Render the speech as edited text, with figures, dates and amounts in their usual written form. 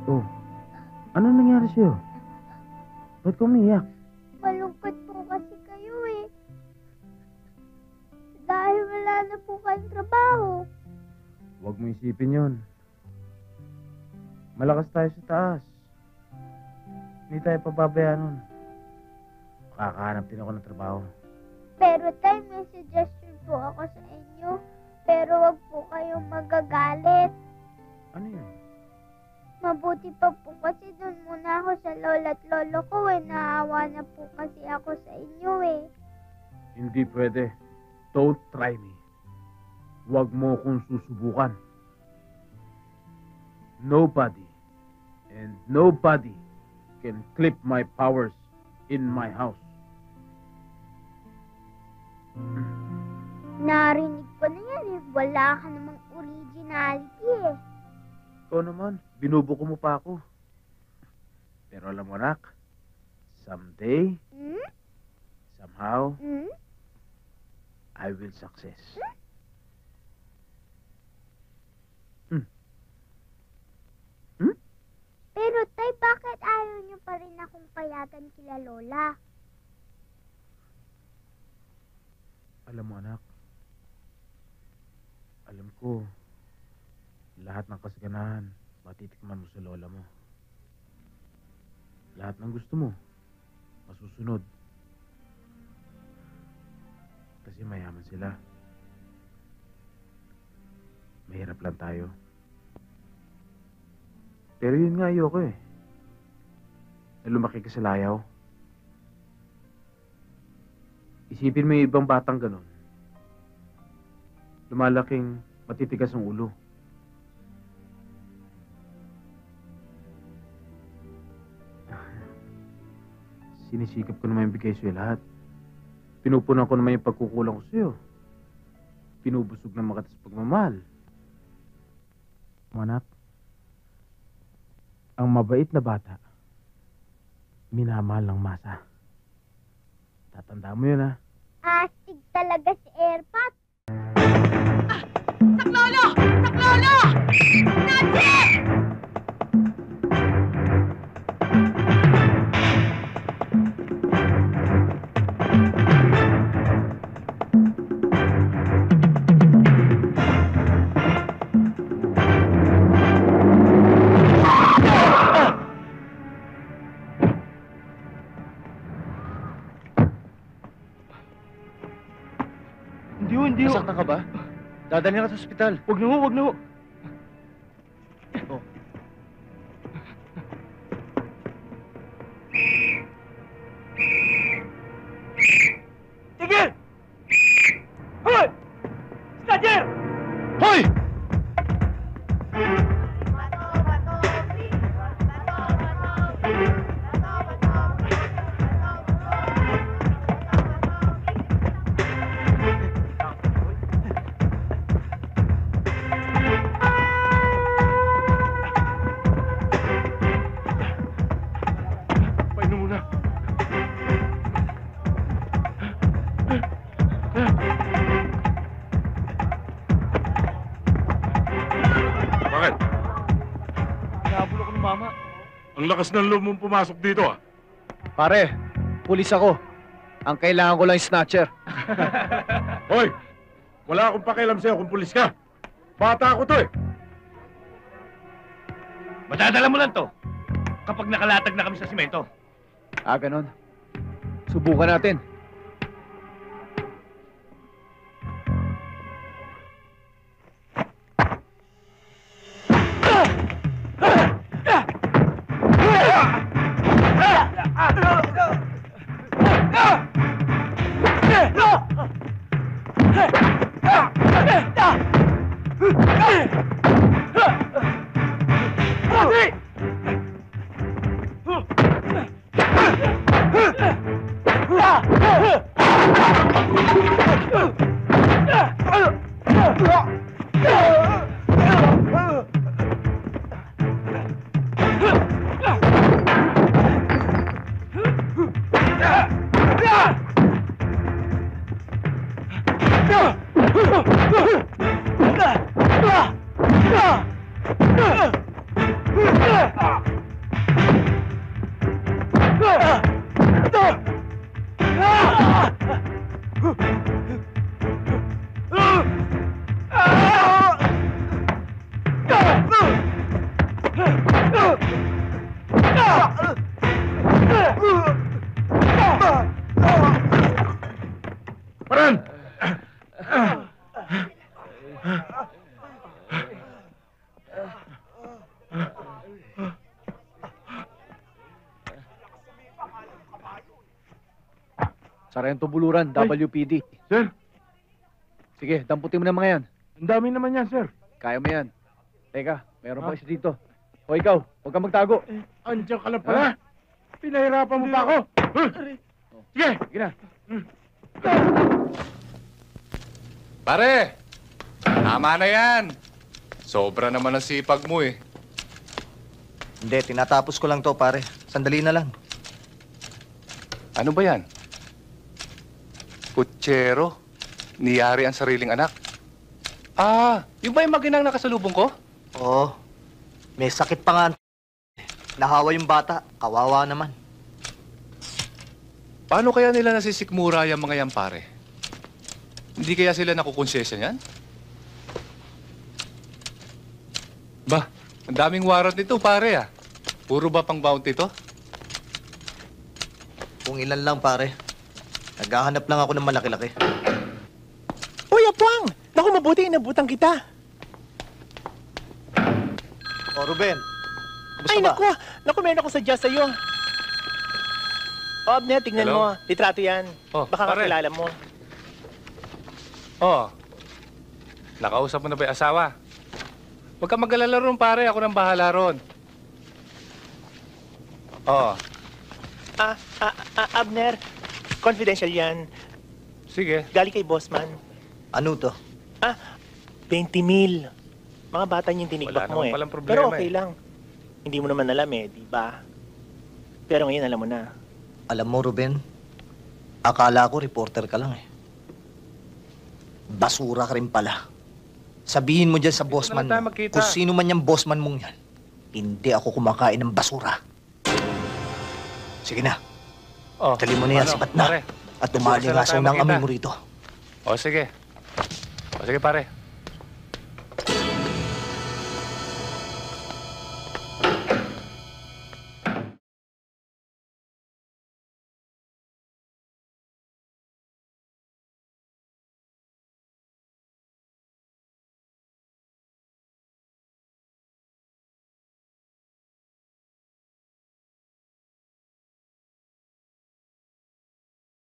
Oh, ano nangyari sa'yo? Ba't ka umiyak? Malungkot po kasi kayo eh. Dahil wala na po kayong trabaho. Huwag mo isipin yon. Malakas tayo sa taas. Hindi tayo pababayaan nun. Kakahanap din ako ng trabaho. Pero tay, may suggestion po ako sa inyo. Pero wag po kayong magagalit. Ano yun? Mabuti pa po kasi doon muna ako sa lola at lolo ko eh. Naawa na po kasi ako sa inyo eh. Hindi pwede. Don't try me. Huwag mo akong susubukan. Nobody and nobody can clip my powers in my house. Narinig ko na yan eh. Wala ka namang originality eh. Ikaw naman, binubuko mo pa ako. Pero alam mo, anak, someday, somehow, I will success. Pero tay, bakit ayaw niyo pa rin akong payagan kila lola? Alam mo, anak, alam ko, lahat ng kasaganahan, matitikman mo sa lola mo. Lahat ng gusto mo, masusunod. Kasi mayaman sila. Mahirap lang tayo. Pero yun nga ayoko eh. Na lumaki ka sa layaw. Isipin mo yung ibang batang ganun. Lumalaking matitigas ang ulo. Sinisikap ko naman yung bigay sa'yo lahat. Pinupunan ko naman yung pagkukulang ko sa'yo. Pinubusog ng makatas pagmamahal. Anak, ang mabait na bata, minamahal ng masa. Tatanda mo yun, ha? Astig talaga si Airpat. Saklolo! Saklolo! Nazi! Hindi ho. Nasaktan ka ba? Dadalhin ka sa ospital. Huwag na ho, huwag na ho. Oh. Tigil! Hoy! Snatcher! Hoy! Painom muna. Bakit? Nahabol ako ng mama. Ang lakas ng loob mong pumasok dito, ah. Pare, pulis ako. Ang kailangan ko lang yung snatcher. Hoy! Wala akong pakialam sa'yo kung pulis ka. Bata ako to, eh. Madadala mo lang to kapag nakalatag na kami sa simento. Ah, ganun. Subukan natin. Paran! Sarento Buluran, WPD. Sir, Sige, damputin mo na mga yan. ang dami naman yan, sir. Kaya mo yan. Teka, meron pa isa dito. O ikaw, huwag kang magtago. Andiyan ka lang pala. Pinahirapan mo pa ako. Sige, Sige na. Pare! Tama na yan. Sobra naman ang sipag mo eh. Hindi, tinatapos ko lang to, pare. Sandali na lang. Ano ba yan? Kutsero? Niyari ang sariling anak? Ah, yung ba yung maginang nakasalubong ko? Oo. May sakit pa nga. Nahawa yung bata. Kawawa naman. Paano kaya nila nasisikmura yung mga yan, pare? Hindi kaya sila nakukonsesya niyan? Ba, ang daming warrant nito, pare ah. Puro ba pang bounty to? Kung ilan lang, pare. Naghahanap lang ako ng malaki-laki. Uy, Apwang! Naku, mabuti, inabutan kita. O, Ruben. Kumusta Ay, ba? naku, meron akong sadya sa'yo. O, Abner, tingnan Hello? mo. Litrato yan. Oh, Baka pare. kakilala mo. Oo. Nakausap mo na ba yung asawa? Huwag ka mag-alala ron, pare. Ako nang bahala ron. Oo. Abner, confidential yan. Sige. Galing kay Bossman. Ano to? 20,000. Mga bata yung tinigbak Wala mo naman eh. palang problema Pero okay eh. lang. Hindi mo naman alam eh, di ba? Pero ngayon alam mo na. Alam mo, Ruben, akala ko reporter ka lang eh. Basura ka rin pala. Sabihin mo dyan sa bossman naman tayo mo, magkita. kung sino man yung bossman mong yan, hindi ako kumakain ng basura. Sige na, Oh, dali mo na yan, ano, sipat na. pare? At umalingasaw Bukas na lang tayo ng amoy magkita. mo rito. O, sige. O, sige, pare.